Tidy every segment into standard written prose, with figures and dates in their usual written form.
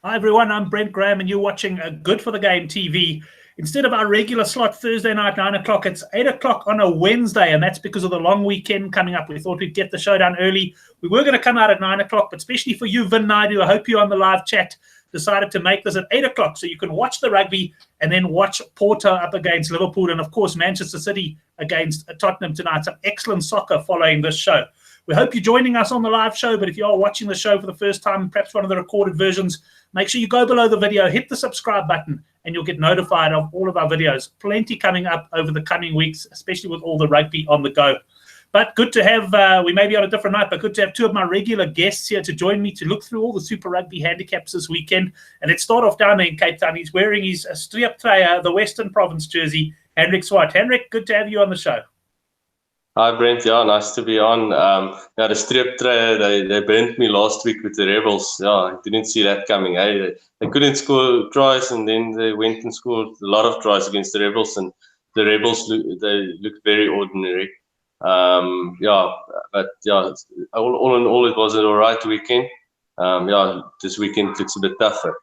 Hi everyone, I'm Brent Graham and you're watching Good for the Game TV. Instead of our regular slot Thursday night, 9 o'clock, it's 8 o'clock on a Wednesday, and that's because of the long weekend coming up. We thought we'd get the show done early. We were going to come out at 9 o'clock, but especially for you, Vin Naidu, I hope you're on the live chat, decided to make this at 8 o'clock so you can watch the rugby and then watch Porto up against Liverpool and, of course, Manchester City against Tottenham tonight. Some excellent soccer following this show. We hope you're joining us on the live show, but if you are watching the show for the first time, perhaps one of the recorded versions, make sure you go below the video, hit the subscribe button, and you'll get notified of all of our videos. Plenty coming up over the coming weeks, especially with all the rugby on the go. But good to have, we may be on a different night, but good to have two of my regular guests here to join me to look through all the Super Rugby handicaps this weekend. And let's start off down there in Cape Town. He's wearing his Streeptrui, the Western Province jersey, Hendrik Swart. Hendrik, good to have you on the show. Hi Brent, yeah, nice to be on. The Streeptrui, they burnt me last week with the Rebels. Yeah, I didn't see that coming. They couldn't score tries, and then they went and scored a lot of tries against the Rebels, and the Rebels they looked very ordinary. But all in all, it was an alright weekend. This weekend looks a bit tougher.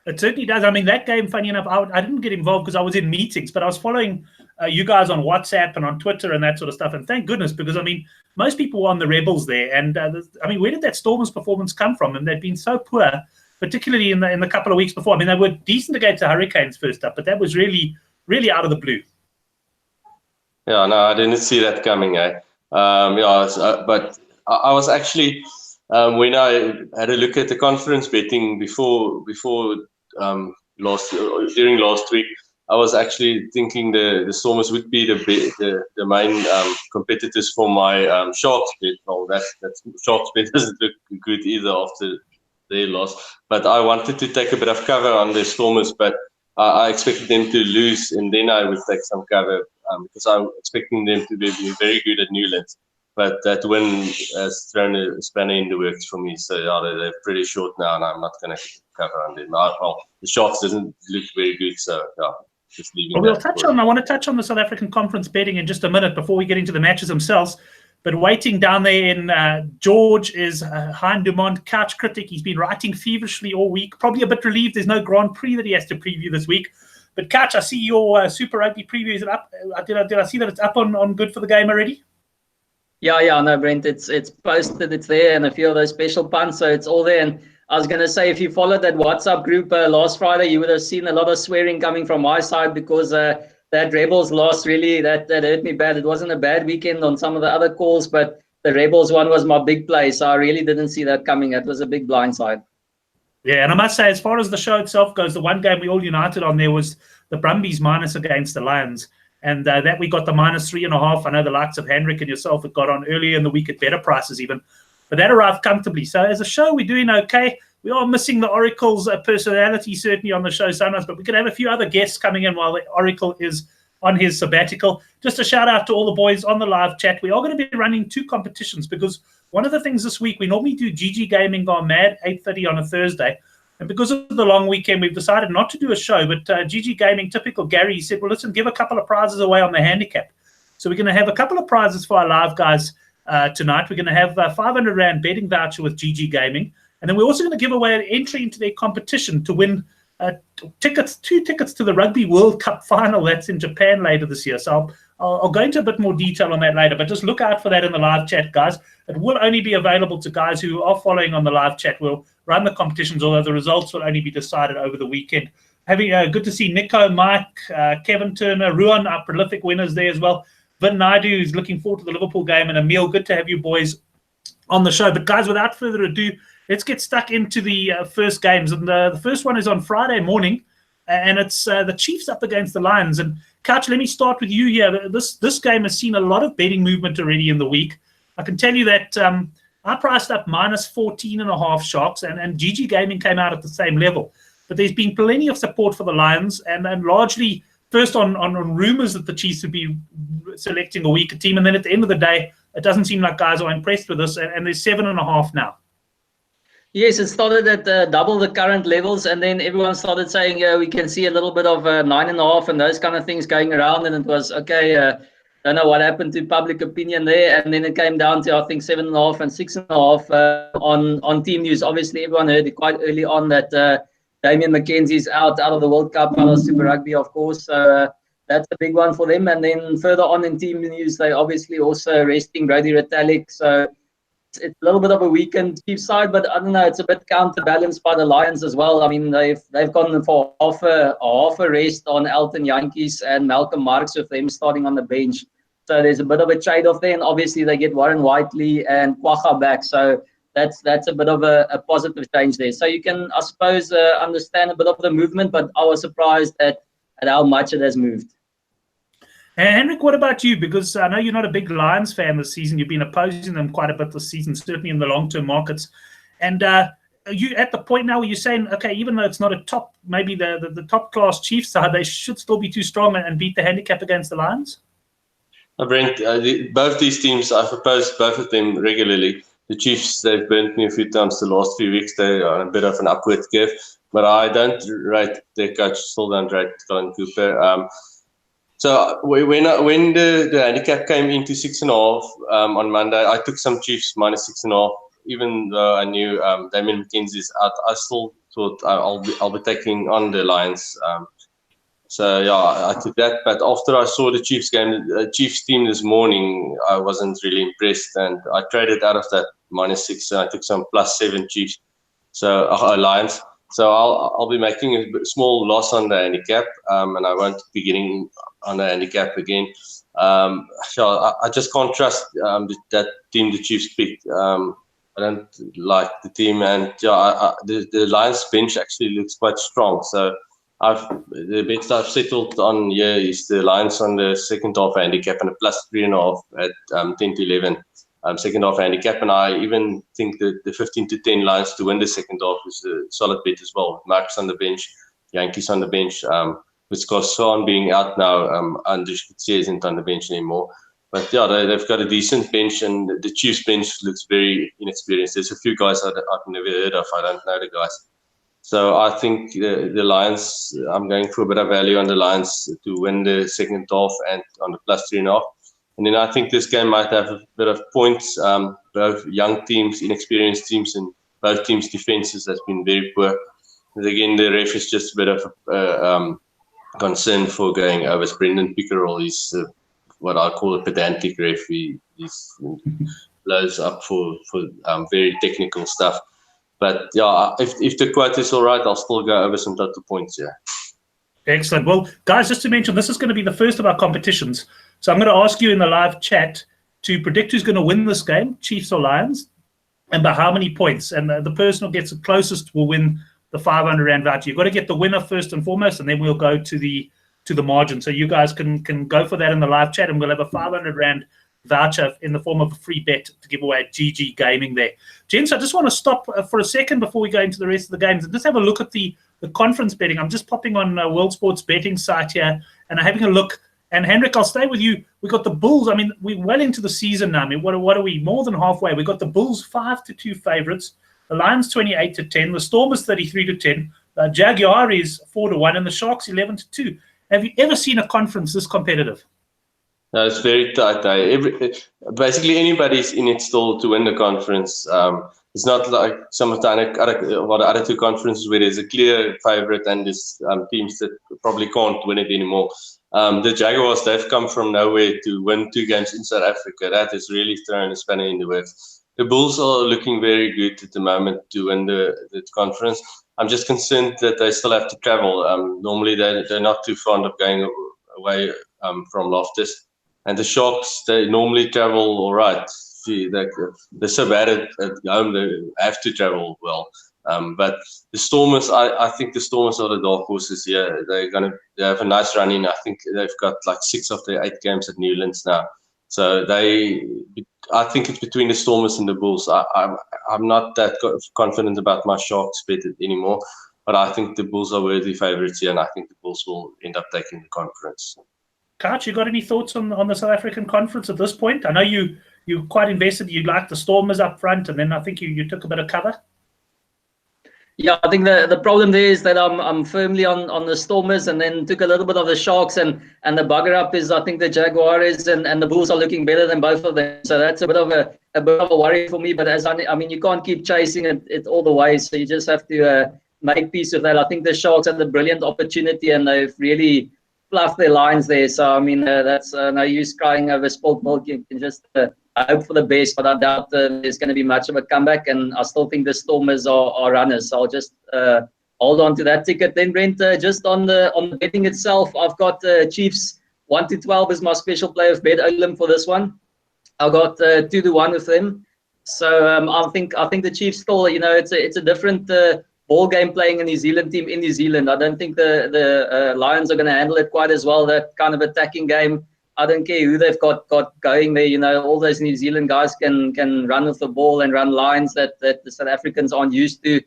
It certainly does. I mean, that game, funny enough, I didn't get involved because I was in meetings, but I was following you guys on WhatsApp and on Twitter and that sort of stuff. And thank goodness, because, I mean, most people were on the Rebels there. And, where did that Stormers performance come from? And they'd been so poor, particularly in the couple of weeks before. I mean, they were decent against the Hurricanes first up, but that was really, really out of the blue. Yeah, no, I didn't see that coming. But I was actually, when I had a look at the conference betting during last week, I was actually thinking the Stormers would be the main competitors for my Sharks bet. Oh, that Sharks bet doesn't look good either after their loss. But I wanted to take a bit of cover on the Stormers, but I expected them to lose, and then I would take some cover because I'm expecting them to be very good at Newlands. But that win has thrown a spanner in the works for me. So they're pretty short now, and I'm not going to cover on them. The Sharks doesn't look very good, so just leaving. Well, I want to touch on the South African conference betting in just a minute before we get into the matches themselves. But waiting down there in George is Hein Dumont, couch critic. He's been writing feverishly all week. Probably a bit relieved there's no Grand Prix that he has to preview this week. But Couch, I see your Super Rugby preview. Is it up? Did I see that it's up on Good for the Game already? Yeah, no, Brent, it's posted, it's there, and a few of those special punts, so it's all there. And I was going to say, if you followed that WhatsApp group last Friday, you would have seen a lot of swearing coming from my side because that Rebels loss really, that hurt me bad. It wasn't a bad weekend on some of the other calls, but the Rebels one was my big play, so I really didn't see that coming. That was a big blindside. Yeah, and I must say, as far as the show itself goes, the one game we all united on there was the Brumbies minus against the Lions. And that we got the -3.5. I know the likes of Hendrik and yourself had got on earlier in the week at better prices even. But that arrived comfortably. So as a show, we're doing okay. We are missing the Oracle's personality certainly on the show sometimes, but we could have a few other guests coming in while the Oracle is on his sabbatical. Just a shout out to all the boys on the live chat. We are going to be running two competitions because one of the things this week, we normally do GG Gaming Gone Mad, 8:30 on a Thursday. And because of the long weekend, we've decided not to do a show. But GG Gaming, typical Gary, said, well, listen, give a couple of prizes away on the handicap. So we're going to have a couple of prizes for our live guys tonight. We're going to have a 500 Rand betting voucher with GG Gaming. And then we're also going to give away an entry into their competition to win two tickets to the Rugby World Cup final that's in Japan later this year. So I'll go into a bit more detail on that later, but just look out for that in the live chat, guys. It will only be available to guys who are following on the live chat. We'll run the competitions, although the results will only be decided over the weekend. Good to see Nico, Mike, Kevin Turner, Ruan, our prolific winners there as well. Vin Naidu, who's looking forward to the Liverpool game, and Emil, good to have you boys on the show. But guys, without further ado, let's get stuck into the first games. And the first one is on Friday morning, and it's the Chiefs up against the Lions. And Couch, let me start with you here. This game has seen a lot of betting movement already in the week. I can tell you that I priced up -14.5 Sharks, and GG Gaming came out at the same level. But there's been plenty of support for the Lions, and largely first on rumors that the Chiefs would be selecting a weaker team. And then at the end of the day, it doesn't seem like guys are impressed with this, and there's 7.5 now. Yes, it started at double the current levels, and then everyone started saying, we can see a little bit of 9.5 and those kind of things going around, and it was, okay, don't know what happened to public opinion there. And then it came down to, I think, 7.5 and 6.5 on team news. Obviously, everyone heard it quite early on that Damian McKenzie's out of the World Cup, out of Super Rugby, of course. That's a big one for them. And then further on in team news, they obviously also resting Brody Retallick. So it's a little bit of a weakened Chiefs side, but I don't know, it's a bit counterbalanced by the Lions as well. I mean, they've gone for half a rest on Elton Yankees and Malcolm Marks with them starting on the bench. So there's a bit of a trade-off there, and obviously they get Warren Whiteley and Quagga back. So that's a bit of a positive change there. So you can, I suppose, understand a bit of the movement, but I was surprised at how much it has moved. And Henrik, what about you? Because I know you're not a big Lions fan this season. You've been opposing them quite a bit this season, certainly in the long-term markets. And are you at the point now where you're saying, okay, even though it's not a top, maybe the top-class Chiefs side, they should still be too strong and beat the handicap against the Lions? Brent, both these teams, I've opposed both of them regularly. The Chiefs, they've burnt me a few times the last few weeks. They are a bit of an upward curve. But I don't rate their coach, still don't rate Colin Cooper. So when the handicap came into 6.5 on Monday, I took some Chiefs minus 6.5. Even though I knew Damian McKenzie's out, I still thought I'll be taking on the Lions. So yeah, I took that. But after I saw the Chiefs game, the Chiefs team this morning, I wasn't really impressed, and I traded out of that minus 6. So I took some +7 Chiefs. So Lions. So I'll be making a small loss on the handicap, and I won't be getting on the handicap again. So I just can't trust that team the Chiefs picked. I don't like the team, and the Lions bench actually looks quite strong. So the bets I've settled on here is the Lions on the second half handicap and a +3.5 at 10 to 11. Second half handicap, and I even think that the 15 to 10 Lions to win the second half is a solid bet as well. Marks on the bench, Yankees on the bench, with Cosson being out now, Andries Coetzee isn't on the bench anymore. But yeah, they've got a decent bench, and the Chiefs bench looks very inexperienced. There's a few guys I've never heard of. I don't know the guys. So I think the Lions, I'm going for a bit of value on the Lions to win the second half and on the +3.5. And then I think this game might have a bit of points. Both young teams, inexperienced teams, and both teams' defenses has been very poor. And again, the ref is just a bit of concern for going over. Brendan Pickerel is what I call a pedantic ref. He blows up for very technical stuff. But yeah, if the quote is all right, I'll still go over some total points. Yeah. Excellent. Well, guys, just to mention, this is going to be the first of our competitions. So I'm going to ask you in the live chat to predict who's going to win this game, Chiefs or Lions, and by how many points. And the person who gets the closest will win the 500 Rand voucher. You've got to get the winner first and foremost, and then we'll go to the margin. So you guys can go for that in the live chat, and we'll have a 500 Rand voucher in the form of a free bet to give away at GG Gaming there. Gents, I just want to stop for a second before we go into the rest of the games and just have a look at the conference betting. I'm just popping on World Sports betting site here and having a look. And Henrik, I'll stay with you. We got the Bulls. I mean, we're well into the season now. I mean, what are we? More than halfway. We got the Bulls 5-2 favorites. The Lions 28-10. The Stormers 33-10. The Jaguar is 4-1, and the Sharks 11-2. Have you ever seen a conference this competitive? No, it's very tight. Basically, anybody's in it still to win the conference. It's not like some of the other two conferences where there's a clear favorite and there's teams that probably can't win it anymore. The Jaguars, they've come from nowhere to win 2 games in South Africa. That has really thrown a spanner in the works. The Bulls are looking very good at the moment to win the conference. I'm just concerned that they still have to travel. Normally, they're not too fond of going away from Loftus. And the Sharks, they normally travel all right. They're so bad at home, they have to travel well. But the Stormers, I think the Stormers are the dark horses here. They have a nice run in. I think they've got like 6 of their 8 games at Newlands now. So I think it's between the Stormers and the Bulls. I'm not that confident about my Sharks bet anymore, but I think the Bulls are worthy favourites here, and I think the Bulls will end up taking the conference. Kach, you got any thoughts on the South African conference at this point? I know you're quite invested. You like the Stormers up front, and then I think you took a bit of cover. Yeah, I think the problem there is that I'm firmly on the Stormers, and then took a little bit of the Sharks, and the bugger up is I think the Jaguars and the Bulls are looking better than both of them. So that's a bit of a worry for me. But I mean, you can't keep chasing it all the way, so you just have to make peace with that. I think the Sharks had a brilliant opportunity, and they've really fluffed their lines there. So I mean, that's no use crying over spilled milk. You can just hope for the best, but I doubt there's going to be much of a comeback, and I still think the Stormers are runners. So I'll just hold on to that ticket. Then Brent, just on the betting itself, I've got Chiefs 1-12 as my special play of bet Olam for this one. I got 2-1 with them. So I think the Chiefs still, it's a different ball game playing a New Zealand team in New Zealand. I don't think the Lions are going to handle it quite as well. That kind of attacking game. I don't care who they've got going there. All those New Zealand guys can run with the ball and run lines that the South Africans aren't used to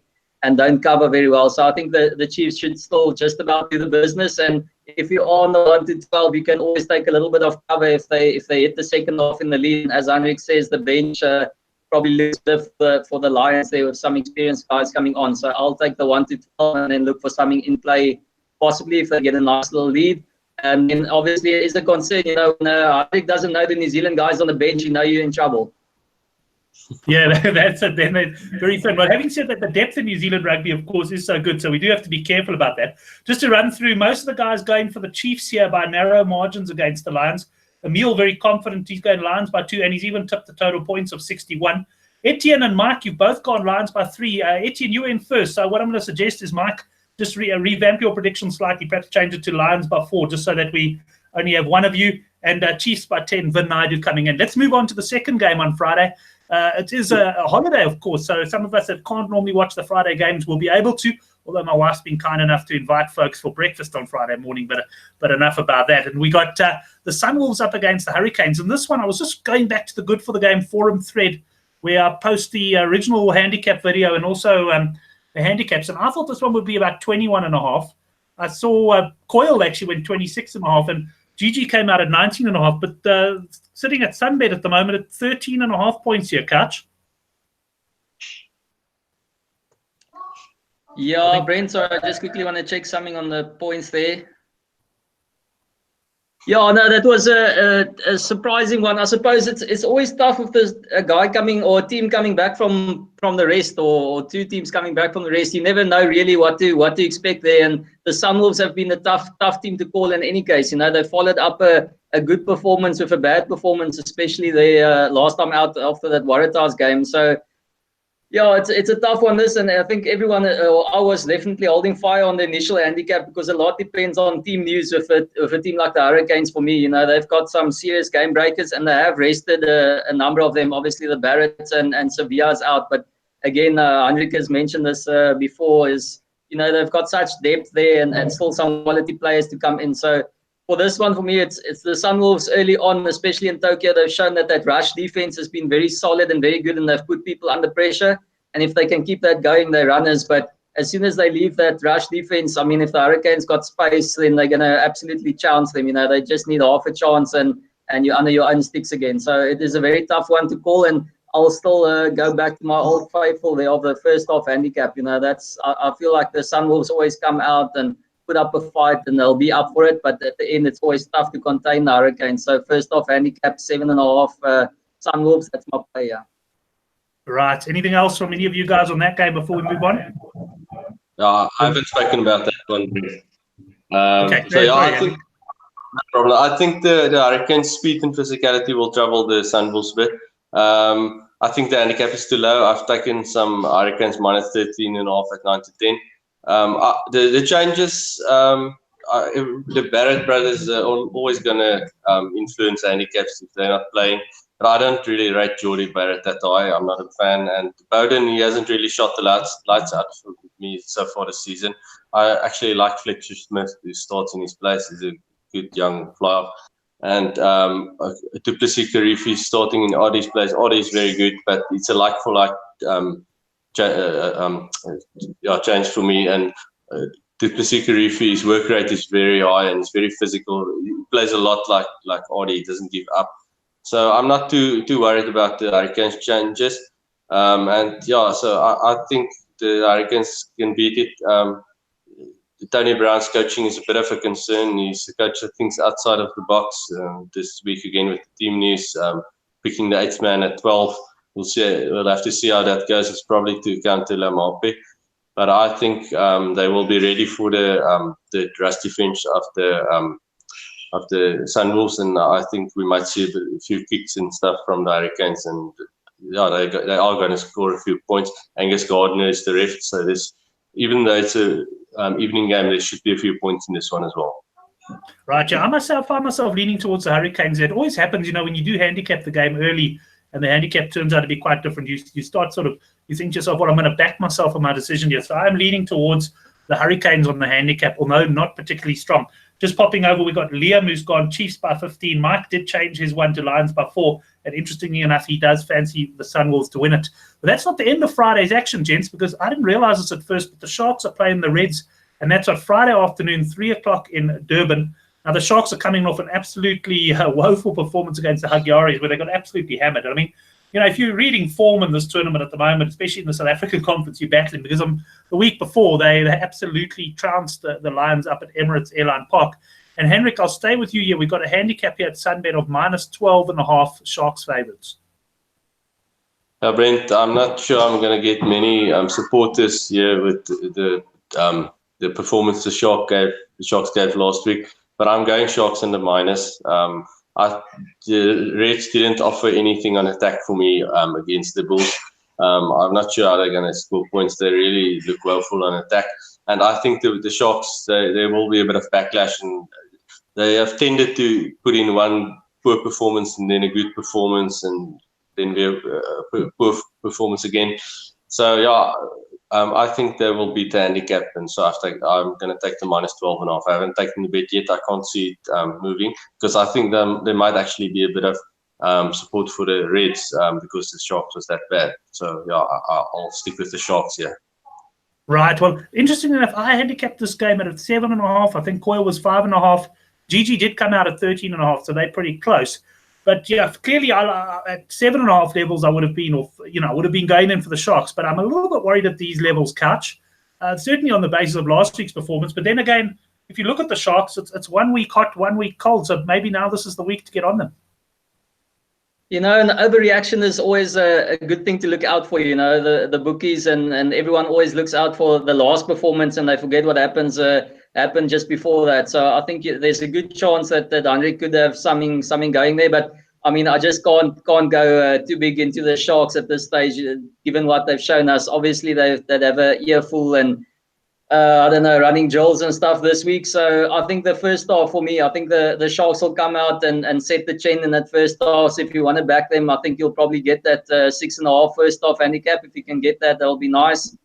and don't cover very well. So I think the Chiefs should still just about do the business. And if you are on the 1-12, you can always take a little bit of cover if they hit the second half in the lead. And as Heinrich says, the bench probably looks stiff for the Lions there with some experienced guys coming on. So I'll take the 1-12 and then look for something in play, possibly if they get a nice little lead. And then obviously it is a concern, when Heinrich doesn't know the New Zealand guys on the bench, you're in trouble. Yeah, that's it. Then it's very thin. But having said that, the depth in New Zealand rugby, of course, is so good. So we do have to be careful about that. Just to run through, most of the guys going for the Chiefs here by narrow margins against the Lions. Emil, very confident. He's going Lions by 2, and he's even tipped the total points of 61. Etienne and Mike, you've both gone Lions by 3. Etienne, you're in first. So what I'm going to suggest is, Mike, just revamp your prediction slightly, perhaps change it to Lions by 4, just so that we only have one of you. And Chiefs by 10, Vin Naidu coming in. Let's move on to the second game on Friday. It is a holiday, of course, so some of us that can't normally watch the Friday games will be able to, although my wife's been kind enough to invite folks for breakfast on Friday morning, but enough about that. And we got the Sunwolves up against the Hurricanes. And this one, I was just going back to the Good for the Game forum thread where I post the original handicap video and also the handicaps, and I thought this one would be about 21.5. I saw Coyle actually went 26.5, and GG came out at 19.5, but sitting at Sunbet at the moment at 13.5 points here, Couch. Yeah, Brent, sorry, I just quickly want to check something on the points there. Yeah, no, that was a surprising one. I suppose it's always tough with a guy coming or a team coming back from the rest, or two teams coming back from the rest. You never know really what to expect there. And the Sunwolves have been a tough team to call in any case. They followed up a good performance with a bad performance, especially the last time out after that Waratahs game. So yeah, it's a tough one, this, and I think everyone, I was definitely holding fire on the initial handicap because a lot depends on team news with a team like the Hurricanes. For me, they've got some serious game breakers, and they have rested a number of them. Obviously, the Barretts and Sevilla's out, but again, Heinrich has mentioned this before, is they've got such depth there and still some quality players to come in. So for this one, for me, it's the Sunwolves early on, especially in Tokyo. They've shown that rush defense has been very solid and very good, and they've put people under pressure. And if they can keep that going, they're runners. But as soon as they leave that rush defense, I mean, if the Hurricanes got space, then they're going to absolutely chance them. They just need half a chance, and you're under your own sticks again. So it is a very tough one to call, and I'll still go back to my old faithful there of the first half handicap. I feel like the Sunwolves always come out and put up a fight, and they'll be up for it. But at the end, it's always tough to contain the Hurricanes. So first half handicap 7.5 Sunwolves. That's my play. Yeah. Right. Anything else from any of you guys on that game before we move on? I haven't spoken about that one. Okay. So yeah, I think no problem. I think the Hurricanes' speed and physicality will trouble the Sunwolves a bit. I think the handicap is too low. I've taken some Hurricanes minus 13.5 at 9-10. The changes, the Barrett brothers are always going to influence handicaps if they're not playing. But I don't really rate Jordy Barrett that high. I'm not a fan. And Bowden, he hasn't really shot the lights out for me so far this season. I actually like Fletcher Smith, who starts in his place. He's a good young flyer. And Duplessis Karifi starting in Audie's place. Audie is very good, but it's a like-for-like change for me. And Duplessis Karifi, his work rate is very high and it's very physical. He plays a lot like Audie. He doesn't give up. So I'm not too worried about the Hurricanes changes. So I think the Hurricanes can beat it. Tony Brown's coaching is a bit of a concern. He's a coach that thinks outside of the box. This week again with the team news, picking the 8th man at 12. We'll see. We'll have to see how that goes. It's probably to counter Lamape. But I think they will be ready for the rusty finish of the Sunwolves, and I think we might see a few kicks and stuff from the Hurricanes, and yeah, they are going to score a few points. Angus Gardner is the ref, so this, even though it's a evening game, there should be a few points in this one as well. Right, yeah, I find myself leaning towards the Hurricanes. It always happens, when you do handicap the game early, and the handicap turns out to be quite different. You start you think to yourself, well, I'm going to back myself on my decision here. So I'm leaning towards the Hurricanes on the handicap, although not particularly strong. Just popping over, we got Liam, who's gone Chiefs by 15. Mike did change his one to Lions by 4. And interestingly enough, he does fancy the Sunwolves to win it. But that's not the end of Friday's action, gents, because I didn't realize this at first, but the Sharks are playing the Reds, and that's on Friday afternoon, 3 o'clock in Durban. Now, the Sharks are coming off an absolutely woeful performance against the Huggiaris, where they got absolutely hammered. I mean, if you're reading form in this tournament at the moment, especially in the South African Conference, you're battling, because the week before, they absolutely trounced the Lions up at Emirates Airline Park. And Henrik, I'll stay with you here. We've got a handicap here at Sunbet of -12.5 Sharks favourites. Brent, I'm not sure I'm going to get many supporters here with the performance the Sharks gave last week, but I'm going Sharks in the minus. The Reds didn't offer anything on attack for me against the Bulls. I'm not sure how they're going to score points. They really look woeful on attack. And I think the Sharks, there will be a bit of backlash. And they have tended to put in one poor performance and then a good performance and then a poor performance again. So, yeah, I think they will beat the handicap, and so I'm going to take the -12.5. I haven't taken the bet yet. I can't see it moving, because I think there might actually be a bit of support for the Reds because the Sharks was that bad. So, yeah, I'll stick with the Sharks here. Right. Well, interesting enough, I handicapped this game at 7.5. I think Coyle was 5.5. Gigi did come out at 13.5, so they're pretty close. But yeah, clearly at 7.5 levels, I would have been going in for the Sharks. But I'm a little bit worried at these levels, couch. Certainly on the basis of last week's performance. But then again, if you look at the Sharks, it's 1 week hot, 1 week cold. So maybe now this is the week to get on them. An overreaction is always a good thing to look out for. The bookies and everyone always looks out for the last performance, and they forget what happened just before that. So I think there's a good chance that Andre could have something going there. But I mean, I just can't go too big into the Sharks at this stage, given what they've shown us. Obviously, they'd have an earful and running drills and stuff this week. So I think the first half for me, I think the Sharks will come out and set the trend in that first half. So if you want to back them, I think you'll probably get that 6.5 first half handicap. If you can get that, that'll be nice.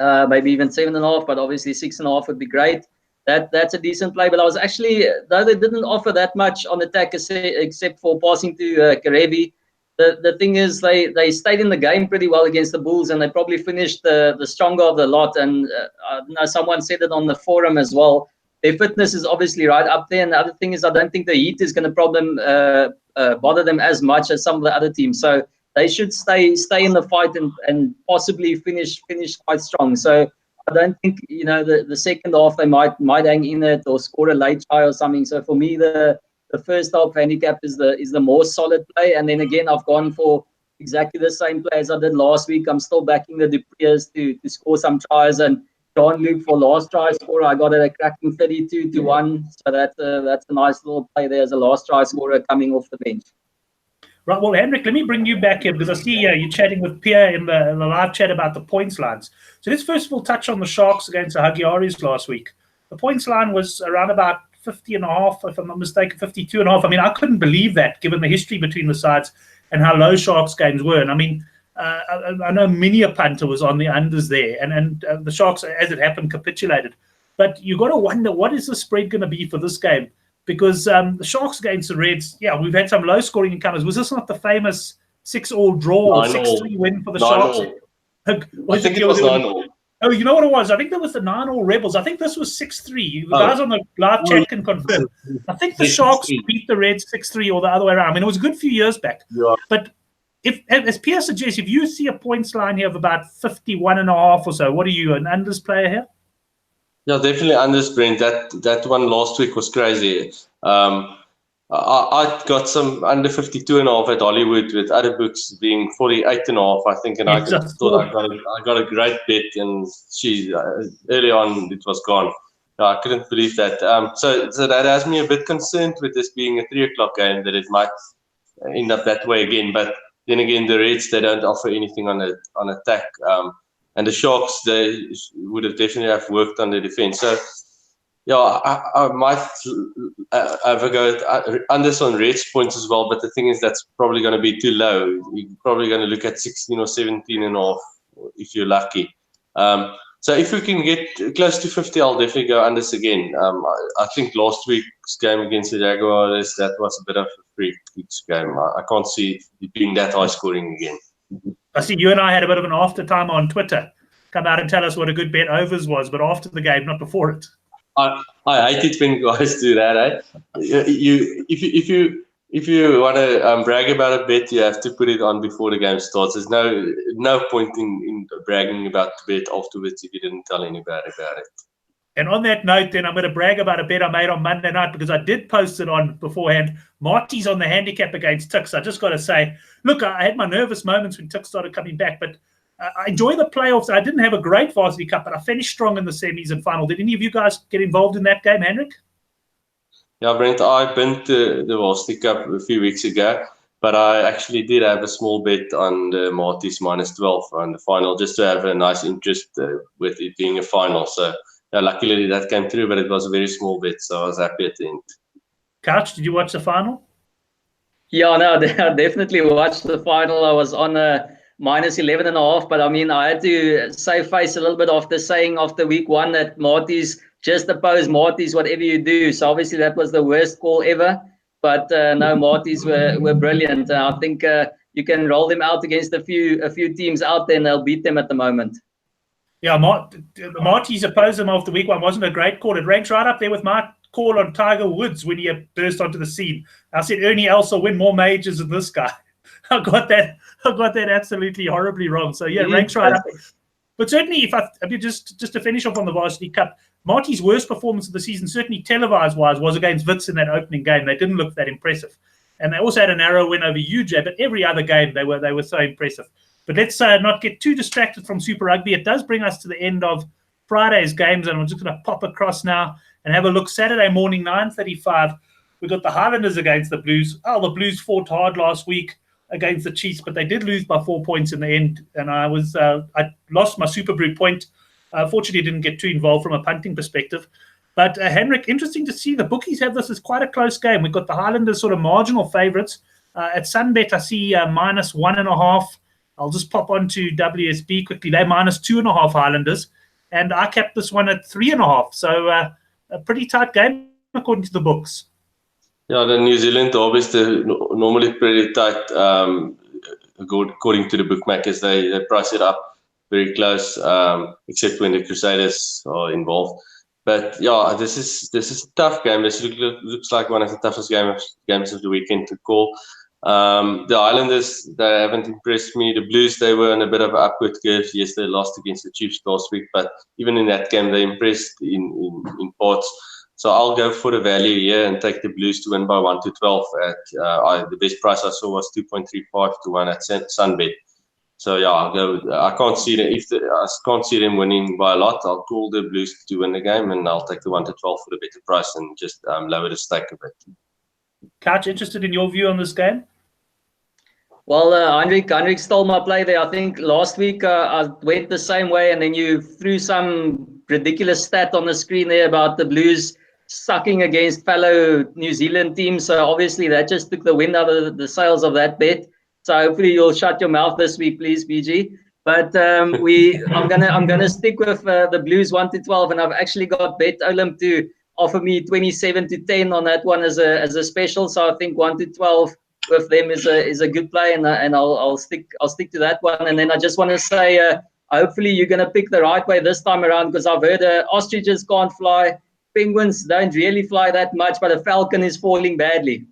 Maybe even 7.5, but obviously 6.5 would be great. That's a decent play. But I was actually, though they didn't offer that much on attack except for passing to Karevi, the thing is they stayed in the game pretty well against the Bulls, and they probably finished the stronger of the lot. And I know someone said it on the forum as well. Their fitness is obviously right up there. And the other thing is, I don't think the heat is going to bother them as much as some of the other teams. So they should stay in the fight and possibly finish quite strong. So I don't think the second half they might hang in it or score a late try or something. So for me, the first half handicap is the more solid play. And then again, I've gone for exactly the same play as I did last week. I'm still backing the Dupreas to score some tries, and John Luke for last try scorer, I got it a cracking 32-1. So that's a nice little play there as a last try scorer coming off the bench. Right, well, Henrik, let me bring you back here, because I see you're chatting with Pierre in the live chat about the points lines. So let's first of all touch on the Sharks against the Huggiaris last week. The points line was around about 50.5, if I'm not mistaken, 52.5. I mean, I couldn't believe that, given the history between the sides and how low Sharks games were. And I mean, I know many a punter was on the unders there, and the Sharks, as it happened, capitulated. But you got to wonder, what is the spread going to be for this game? Because the Sharks against the Reds, we've had some low-scoring encounters. Was this not the famous 6-all draw or 6-3 win for the Sharks? I think it was 9-all. Oh, you know what it was? I think there was the 9-all Rebels. I think this was 6-3. The guys on the live chat can confirm. I think the Sharks beat the Reds 6-3 or the other way around. I mean, it was a good few years back. Yeah. But as Pierre suggests, if you see a points line here of about 51.5 or so, what are you, an unders player here? Yeah, definitely unders, Brent. That one last week was crazy. I got some under 52.5 at Hollywood, with other books being 48.5, I think, and Yes, I thought I got a great bet, and early on it was gone. I couldn't believe that. So that has me a bit concerned with this being a 3 o'clock game, that it might end up that way again. But then again, the Reds, they don't offer anything on attack, and the Sharks, they would have definitely have worked on the defense. So yeah, I might have a go at unders on Reds points as well. But the thing is, that's probably going to be too low. You're probably going to look at 16 or 17.5 if you're lucky. So if we can get close to 50, I'll definitely go unders again. I think last week's game against the Jaguars, that was a bit of a freak game. I can't see it being that high scoring again. I see you and I had a bit of an after time on Twitter. Come out and tell us what a good bet overs was, but after the game, not before it. I hate it when guys do that. Eh? If you want to brag about a bet, you have to put it on before the game starts. There's no point in bragging about the bet afterwards if you didn't tell anybody about it. And on that note, then, I'm going to brag about a bet I made on Monday night, because I did post it on beforehand. Marty's on the handicap against Tix. I just got to say, look, I had my nervous moments when Tix started coming back, but I enjoy the playoffs. I didn't have a great Varsity Cup, but I finished strong in the semis and final. Did any of you guys get involved in that game, Henrik? Yeah, Brent, I've been to the Varsity Cup a few weeks ago, but I actually did have a small bet on the Marty's -12 on the final, just to have a nice interest with it being a final. So yeah, luckily that came through, but it was a very small bet, so I was happy at the end. Couch, did you watch the final? Yeah, no, I definitely watched the final. I was on a -11.5, but I mean, I had to save face a little bit after saying after week one that Marty's just oppose Marty's whatever you do. So obviously that was the worst call ever. But no, Marty's were brilliant. I think you can roll them out against a few teams out there, and they'll beat them at the moment. Yeah, Marty's opposed them after week one. Wasn't a great call. It ranks right up there with my call on Tiger Woods when he burst onto the scene. I said Ernie Els will win more majors than this guy. I got that absolutely horribly wrong. So yeah, it ranks right up there. But certainly, if just to finish off on the Varsity Cup, Marty's worst performance of the season, certainly televised-wise, was against Wits in that opening game. They didn't look that impressive, and they also had a narrow win over UJ. But every other game, they were so impressive. But let's not get too distracted from Super Rugby. It does bring us to the end of Friday's games, and I'm just going to pop across now and have a look. Saturday morning, 9:35, we got the Highlanders against the Blues. Oh, the Blues fought hard last week against the Chiefs, but they did lose by 4 points in the end, and I lost my Super Brew point. Fortunately, didn't get too involved from a punting perspective. But Henrik, interesting to see the bookies have this as quite a close game. We've got the Highlanders sort of marginal favourites. At Sunbet, I see -1.5. I'll just pop on to WSB quickly. They're -2.5 Highlanders, and I kept this one at 3.5. So a pretty tight game according to the books. Yeah, the New Zealand derby is normally pretty tight. According to the bookmakers, they price it up very close, except when the Crusaders are involved. But yeah, this is a tough game. This looks like one of the toughest games of the weekend to call. The Islanders, they haven't impressed me. The Blues, they were on a bit of an upward curve. Yes, they lost against the Chiefs last week, but even in that game, they impressed in parts. So I'll go for the value here and take the Blues to win by 1-12. At the best price I saw was 2.35 to 1 at Sunbet. So yeah, I'll go. I can't see them I can't see them winning by a lot. I'll call the Blues to win the game, and I'll take the 1-12 for the better price and just lower the stake a bit. Couch, interested in your view on this game? Well, Heinrich stole my play there. I think last week I went the same way, and then you threw some ridiculous stat on the screen there about the Blues sucking against fellow New Zealand teams. So obviously that just took the wind out of the sails of that bet. So hopefully you'll shut your mouth this week, please, BG. But I'm gonna stick with the Blues 1-12, and I've actually got Bet Olymp to offer me 27-10 on that one as a special. So I think 1-12 with them is a good play, and I'll stick to that one. And then I just want to say, hopefully you're gonna pick the right way this time around, because I've heard ostriches can't fly, penguins don't really fly that much, but a falcon is falling badly.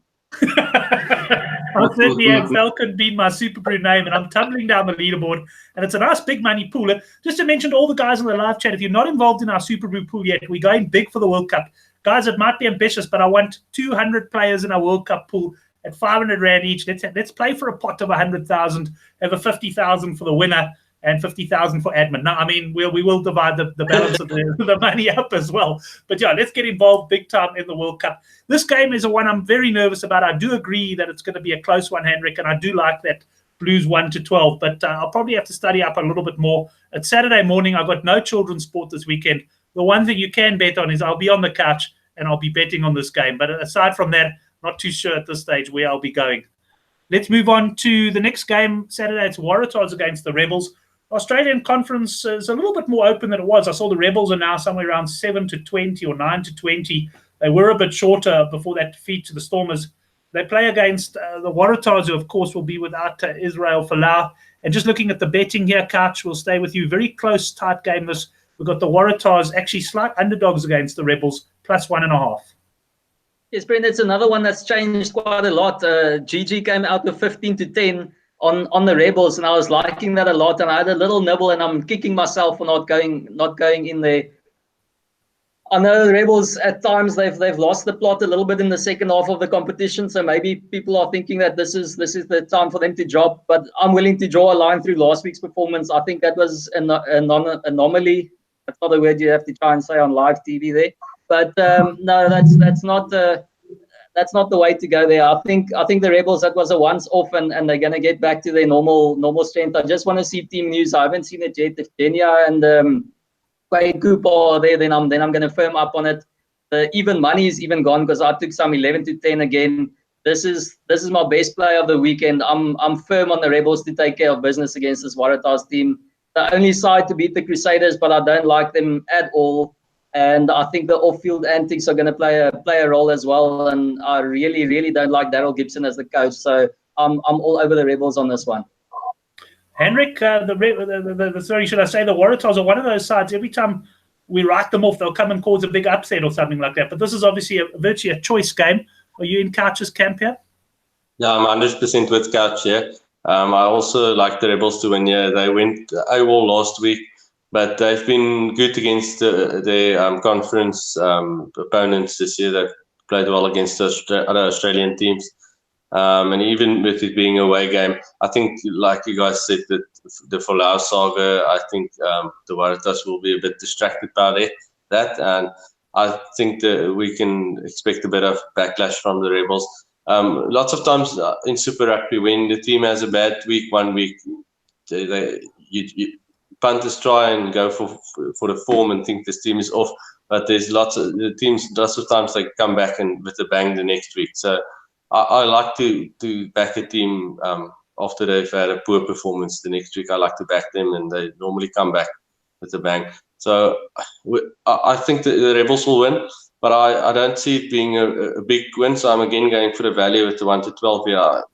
I certainly am. Falcon being my Super Brew name, and I'm tumbling down the leaderboard. And it's a nice big money pool. Just to mention to all the guys in the live chat, if you're not involved in our Super Brew pool yet, we're going big for the World Cup. Guys, it might be ambitious, but I want 200 players in our World Cup pool at 500 Rand each. Let's play for a pot of 100,000, have a 50,000 for the winner, and 50,000 for admin. Now, I mean, we will divide the balance of the money up as well. But yeah, let's get involved big time in the World Cup. This game is one I'm very nervous about. I do agree that it's going to be a close one, Hendrik, and I do like that Blues 1-12. But I'll probably have to study up a little bit more. It's Saturday morning. I've got no children's sport this weekend. The one thing you can bet on is I'll be on the couch and I'll be betting on this game. But aside from that, not too sure at this stage where I'll be going. Let's move on to the next game. Saturday, it's Waratahs against the Rebels. Australian conference is a little bit more open than it was. I saw the Rebels are now somewhere around 7-20 or 9-20. They were a bit shorter before that defeat to the Stormers. They play against the Waratahs, who, of course, will be without Israel Folau. And just looking at the betting here, Couch, will stay with you. Very close, tight game. We've got the Waratahs actually slight underdogs against the Rebels, +1.5. Yes, Brent, it's another one that's changed quite a lot. GG came out with 15-10 on the Rebels, and I was liking that a lot. And I had a little nibble, and I'm kicking myself for not going in there. I know the Rebels at times they've lost the plot a little bit in the second half of the competition, so maybe people are thinking that this is the time for them to drop. But I'm willing to draw a line through last week's performance. I think that was an anomaly. That's not a word you have to try and say on live TV there. But no, that's not the way to go there. I think the Rebels, that was a once-off, and they're gonna get back to their normal strength. I just want to see team news. I haven't seen it yet. If Kenya and Quay Cooper are there, then I'm gonna firm up on it. The even money is even gone because I took some 11-10 again. This is my best play of the weekend. I'm firm on the Rebels to take care of business against this Waratahs team. The only side to beat the Crusaders, but I don't like them at all. And I think the off-field antics are going to play a role as well. And I really, really don't like Daryl Gibson as the coach. So I'm all over the Rebels on this one. Hendrik, sorry, should I say the Waratahs are one of those sides. Every time we write them off, they'll come and cause a big upset or something like that. But this is obviously virtually a choice game. Are you in Couch's camp here? Yeah, I'm 100% with Couch here. I also like the Rebels to win here. They went AWOL last week, but they've been good against their conference opponents this year. They've played well against other Australian teams. And even with it being a away game, I think, like you guys said, that the Folau saga, I think the Waratahs will be a bit distracted by that. And I think that we can expect a bit of backlash from the Rebels. Lots of times in Super Rugby, when the team has a bad week, 1 week, punters try and go for the form and think this team is off. But there's lots of times they come back and with a bang the next week. So I like to back a team after they've had a poor performance the next week. I like to back them, and they normally come back with a bang. So I think the Rebels will win, but I don't see it being a big win. So I'm again going for the value with the 1-12 here.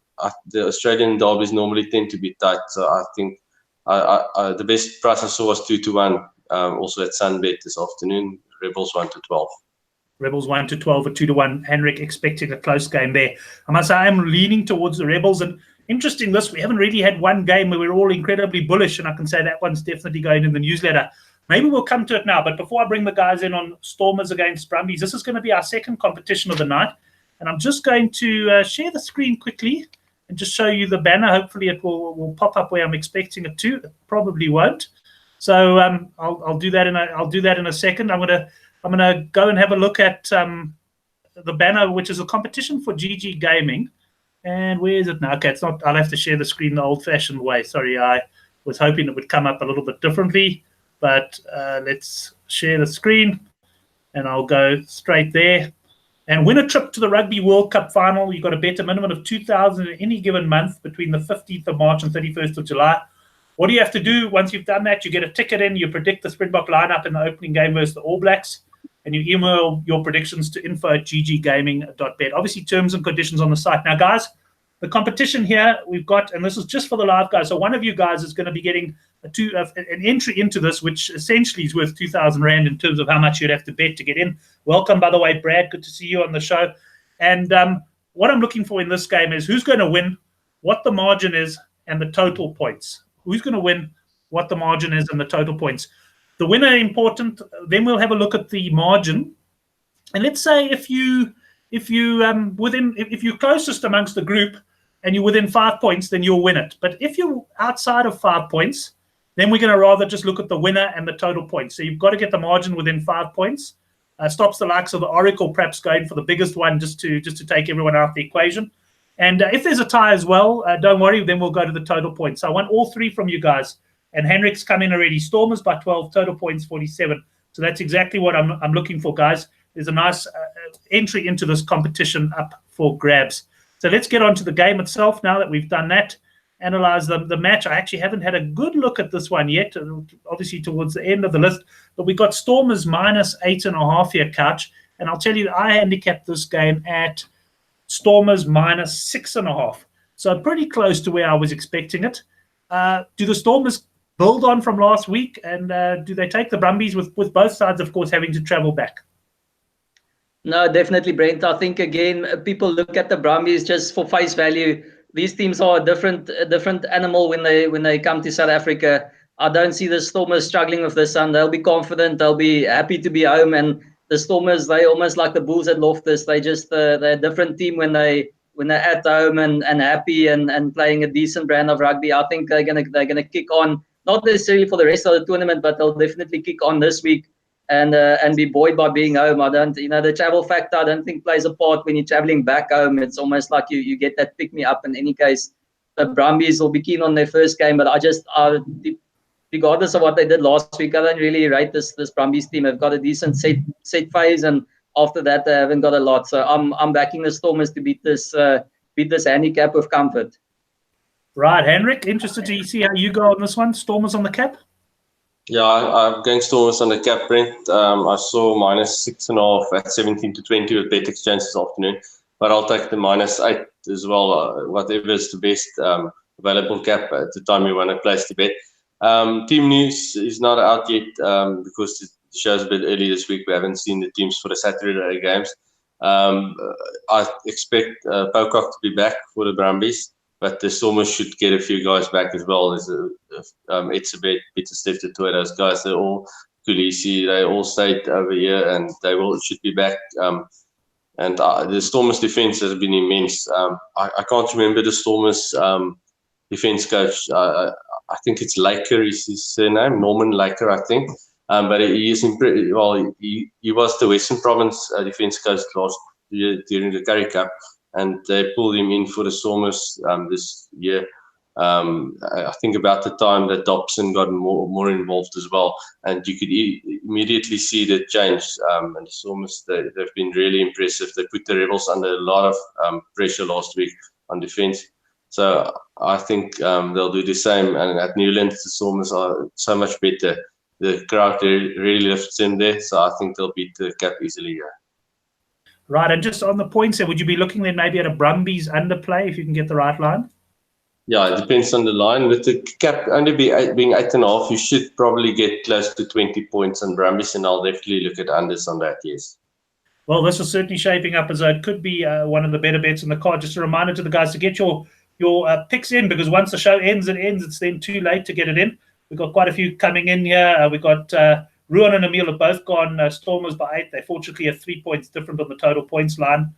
The Australian derbies normally tend to be tight, so I think the best price I saw was 2-1. Also at Sunbet this afternoon. Rebels 1-12. Rebels 1-12 or 2-1. Henrik expecting a close game there. I must say I am leaning towards the Rebels. And interesting, we haven't really had one game where we're all incredibly bullish, and I can say that one's definitely going in the newsletter. Maybe we'll come to it now, but before I bring the guys in on Stormers against Brumbies, this is going to be our second competition of the night. And I'm just going to share the screen quickly and just show you the banner. Hopefully it will pop up where I'm expecting it to. It probably won't. So I'll do that in a second. I'm gonna go and have a look at the banner, which is a competition for GG Gaming. And where is it now? Okay, it's not. I'll have to share the screen the old-fashioned way. Sorry, I was hoping it would come up a little bit differently. But let's share the screen, and I'll go straight there. And win a trip to the Rugby World Cup final. You've got to bet a minimum of 2,000 in any given month between the 15th of March and 31st of July. What do you have to do once you've done that? You get a ticket in, you predict the Springbok lineup in the opening game versus the All Blacks, and you email your predictions to info@gggaming.bet. Obviously, terms and conditions on the site. Now, guys, the competition here we've got, and this is just for the live guys, so one of you guys is going to be getting an entry into this, which essentially is worth 2,000 Rand in terms of how much you'd have to bet to get in. Welcome, by the way, Brad. Good to see you on the show. And what I'm looking for in this game is who's going to win, what the margin is, and the total points. Who's going to win, what the margin is, and the total points. The winner important. Then we'll have a look at the margin, and let's say if you're closest amongst the group and you're within 5 points, then you'll win it. But if you're outside of 5 points, then we're going to rather just look at the winner and the total points. So you've got to get the margin within 5 points. Stops the likes of the Oracle perhaps going for the biggest one just to take everyone out of the equation. And if there's a tie as well, don't worry, then we'll go to the total points. So I want all three from you guys. And Henrik's come in already. Stormers by 12, total points 47. So that's exactly what I'm looking for, guys. There's a nice entry into this competition up for grabs. So let's get on to the game itself now that we've done that. Analyze the match. I actually haven't had a good look at this one yet, obviously towards the end of the list. But we got Stormers minus 8.5 here, Couch. And I'll tell you that I handicapped this game at Stormers minus 6.5. So pretty close to where I was expecting it. Do the Stormers build on from last week? And do they take the Brumbies with both sides, of course, having to travel back? No, definitely, Brent. I think, again, people look at the Brumbies just for face value. These teams are a different animal when they come to South Africa. I don't see the Stormers struggling with this one. They'll be confident. They'll be happy to be home. And the Stormers, they almost like the Bulls at Loftus. They just they're a different team when they're at home and happy and playing a decent brand of rugby. I think they're gonna kick on, not necessarily for the rest of the tournament, but they'll definitely kick on this week and be buoyed by being home. The travel factor I don't think plays a part when you're traveling back home. It's almost like you get that pick me up. In any case, the Brumbies will be keen on their first game, but regardless of what they did last week, I don't really rate this Brumbies team. They've got a decent set phase, and after that they haven't got a lot. So I'm backing the Stormers to beat this handicap with comfort. Right, Henrik, interested to see how you go on this one. Stormers on the cap? Yeah, I'm going Stormers on the cap, Brent. I saw minus 6.5 at 17-20 with Bet Exchange this afternoon, but I'll take the minus 8 as well. Whatever is the best available cap at the time you want to place the bet. Team news is not out yet because the show's a bit early this week. We haven't seen the teams for the Saturday games. I expect Pocock to be back for the Brumbies, but the Stormers should get a few guys back as well. It's a bit Peter Steph to those guys. They're all Kulisi. They all stayed over here, and they should be back. And the Stormers defense has been immense. I can't remember the Stormers defense coach. I think it's Laker is his surname, Norman Laker, I think. But he is he was the Western Province defense coach last year during the Currie Cup, and they pulled him in for the Stormers this year. I think about the time that Dobson got more involved as well, and you could immediately see the change. And the Stormers, they've been really impressive. They put the Rebels under a lot of pressure last week on defense. So I think they'll do the same. And at Newlands, the Stormers are so much better. The crowd really lifts them there, so I think they'll beat the cap easily. Yeah. Right, and just on the points there, would you be looking then maybe at a Brumbies underplay if you can get the right line? Yeah, it depends on the line. With the cap only being 8.5, you should probably get close to 20 points on Brumbies, and I'll definitely look at unders on that, yes. Well, this is certainly shaping up as though it could be one of the better bets in the card. Just a reminder to the guys to get your picks in, because once the show ends, it's then too late to get it in. We've got quite a few coming in here. We've got Ruan and Emil have both gone Stormers by 8. They fortunately have 3 points different on the total points line.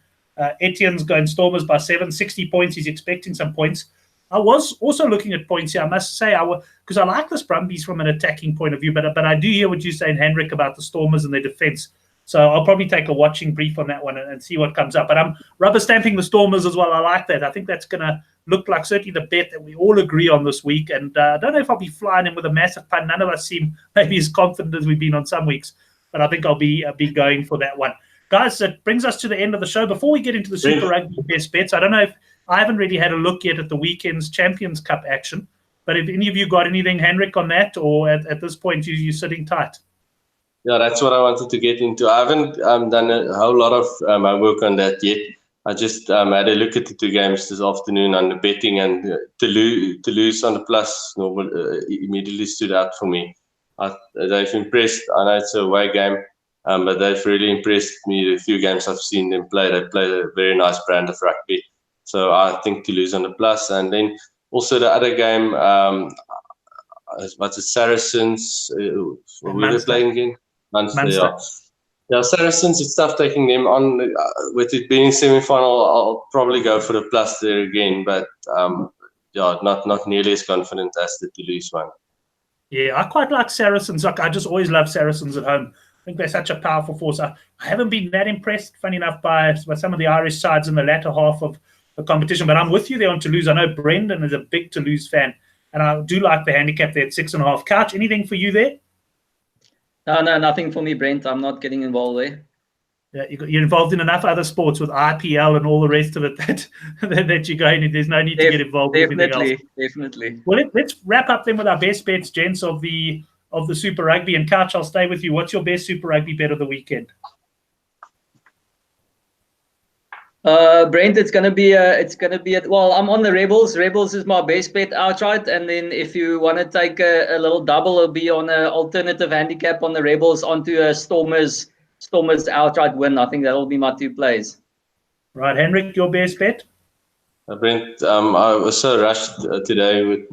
Etienne's going Stormers by 7, 60 points. He's expecting some points. I was also looking at points here, I must say, because I like this Brumbies from an attacking point of view, but I do hear what you're saying, Henrik, about the Stormers and their defense. So I'll probably take a watching brief on that one and see what comes up. But I'm rubber stamping the Stormers as well. I like that. I think that's going to look like certainly the bet that we all agree on this week. And I don't know if I'll be flying in with a massive punt. None of us seem maybe as confident as we've been on some weeks, but I think I'll be going for that one. Guys, that brings us to the end of the show. Before we get into the Super Rugby best bets, I don't know if I haven't really had a look yet at the weekend's Champions Cup action, but if any of you got anything, Henrik, on that, or at this point you're sitting tight? Yeah, that's what I wanted to get into. I haven't done a whole lot of my work on that yet. I just had a look at the two games this afternoon on the betting, and Toulouse on the plus immediately stood out for me. They've impressed. I know it's a away game, But they've really impressed me. The few games I've seen them play, they play a very nice brand of rugby. So I think Toulouse on the plus. And then also the other game, what's it, Saracens? Who were they playing again? Munster. Yeah. Yeah, Saracens, it's tough taking them on. With it being semi-final, I'll probably go for the plus there again. But yeah, not nearly as confident as the Toulouse one. Yeah, I quite like Saracens. Like, I just always love Saracens at home. I think they're such a powerful force. I haven't been that impressed, funny enough, by some of the Irish sides in the latter half of the competition. But I'm with you there on Toulouse. I know Brendan is a big Toulouse fan, and I do like the handicap there at 6.5. Couch, anything for you there? No, nothing for me, Brent. I'm not getting involved there. Yeah, you're involved in enough other sports with IPL and all the rest of it that you're going in. There's no need to get involved with anything else. Definitely. Well, let's wrap up then with our best bets, gents, of the Super Rugby. And Couch, I'll stay with you. What's your best Super Rugby bet of the weekend? Brent, it's gonna be well, I'm on the Rebels. Rebels is my best bet outright, and then if you want to take a little double, it'll be on an alternative handicap on the Rebels onto a Stormers outright win. I think that'll be my 2 plays. Right, Henrik, your best bet? Brent, I was so rushed today with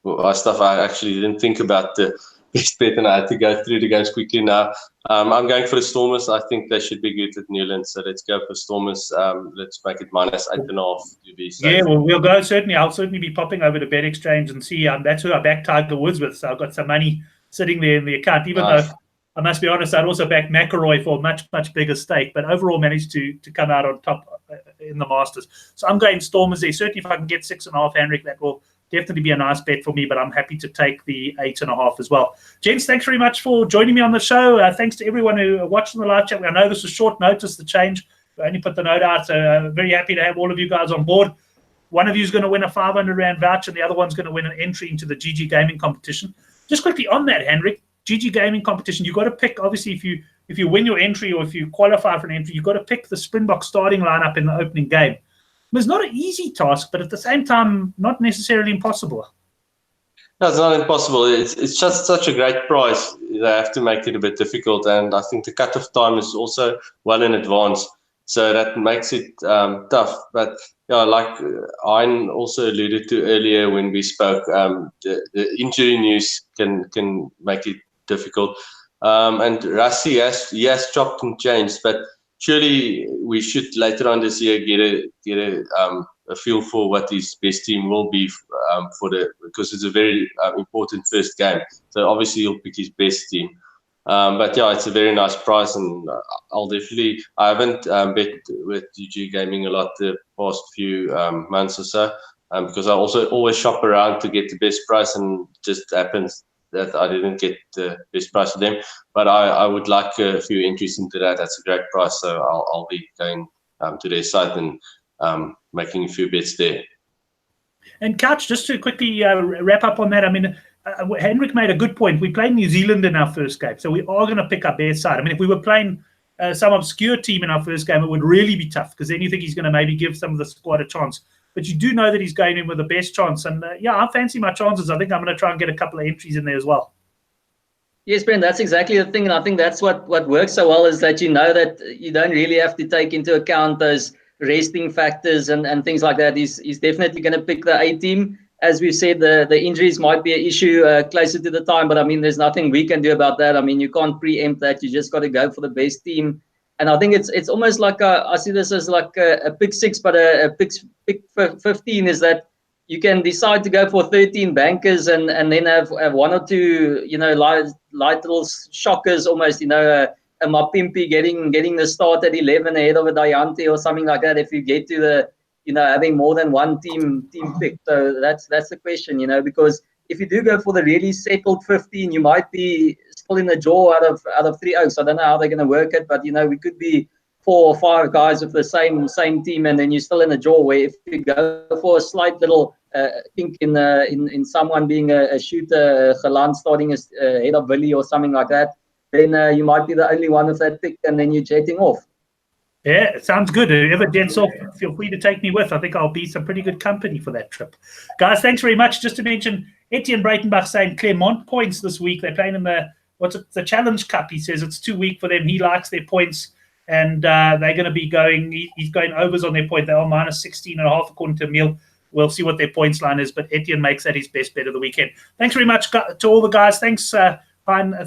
my stuff. I actually didn't think about the best bet, and I had to go through the games quickly now. I'm going for the Stormers. I think they should be good at Newlands, so let's go for Stormers. Let's make it -8.5 to be safe. Yeah, well, we'll go certainly. I'll certainly be popping over to Bet Exchange and see. That's who I backed Tiger Woods with, so I've got some money sitting there in the account. Even though I must be honest, I'd also back McElroy for a much bigger stake, but overall managed to come out on top in the Masters. So I'm going Stormers there. Certainly, if I can get 6.5, Henrik, that will definitely be a nice bet for me, but I'm happy to take the 8.5 as well. Gents, thanks very much for joining me on the show. Thanks to everyone who watched on the live chat. I know this was short notice, the change. I only put the note out, so very happy to have all of you guys on board. One of you is going to win a 500 Rand voucher, and the other one's going to win an entry into the GG Gaming competition. Just quickly on that, Henrik, GG Gaming competition, you've got to pick, obviously, if you win your entry or if you qualify for an entry, you've got to pick the Springbok starting lineup in the opening game. It's not an easy task, but at the same time, not necessarily impossible. No, it's not impossible. It's just such a great prize. They have to make it a bit difficult, and I think the cut-off time is also well in advance, so that makes it tough. But yeah, like Hein also alluded to earlier when we spoke, the injury news can make it difficult. And Rassie has chopped and changed, but surely we should later on this year get a feel for what his best team will be because it's a very important first game. So obviously he'll pick his best team. But yeah, it's a very nice price, and I haven't bet with GG Gaming a lot the past few months or so, because I also always shop around to get the best price, and it just happens that I didn't get the best price for them. But I would like a few entries into that. That's a great price, so I'll be going to their site and making a few bets there. And Couch, just to quickly wrap up on that, I mean, Henrik made a good point. We played New Zealand in our first game, so we are going to pick up their side. I mean, if we were playing some obscure team in our first game, it would really be tough, because then you think he's going to maybe give some of the squad a chance. But you do know that he's going in with the best chance. And yeah, I fancy my chances. I think I'm going to try and get a couple of entries in there as well. Yes, Brent, that's exactly the thing. And I think that's what works so well, is that you know that you don't really have to take into account those resting factors and things like that. He's definitely going to pick the A team. As we said, the injuries might be an issue closer to the time. But, I mean, there's nothing we can do about that. I mean, you can't preempt that. You just got to go for the best team. And I think it's almost like I see this as like a pick 6, but a pick 15 is that you can decide to go for 13 bankers and then have one or two, light little shockers almost, a Mapimpi getting the start at 11 ahead of a Dayante or something like that if you get to the, having more than one team pick. So that's the question, because if you do go for the really settled 15, you might be still in the draw out of 3 Oaks. I don't know how they're going to work it, but we could be 4 or 5 guys with the same team, and then you're still in the draw. Where if you go for a slight little think in someone being a shooter, Geland starting as head of Willie or something like that, then you might be the only one with that pick, and then you're jetting off. Yeah, it sounds good. Whoever jets off, feel free to take me with. I think I'll be some pretty good company for that trip. Guys, thanks very much. Just to mention, Etienne Breitenbach saying Clermont points this week. They're playing in the what's it, the Challenge Cup. He says it's too weak for them. He likes their points, and they're going to be going. He's going overs on their point. They are minus 16.5 according to Emil. We'll see what their points line is, but Etienne makes that his best bet of the weekend. Thanks very much to all the guys. Thanks,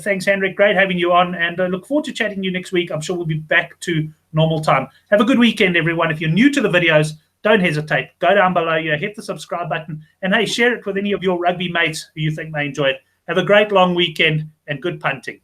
thanks, Hendrik. Great having you on, and I look forward to chatting to you next week. I'm sure we'll be back to normal time. Have a good weekend, everyone. If you're new to the videos, don't hesitate. Go down below, hit the subscribe button, and hey, share it with any of your rugby mates who you think may enjoy it. Have a great long weekend and good punting.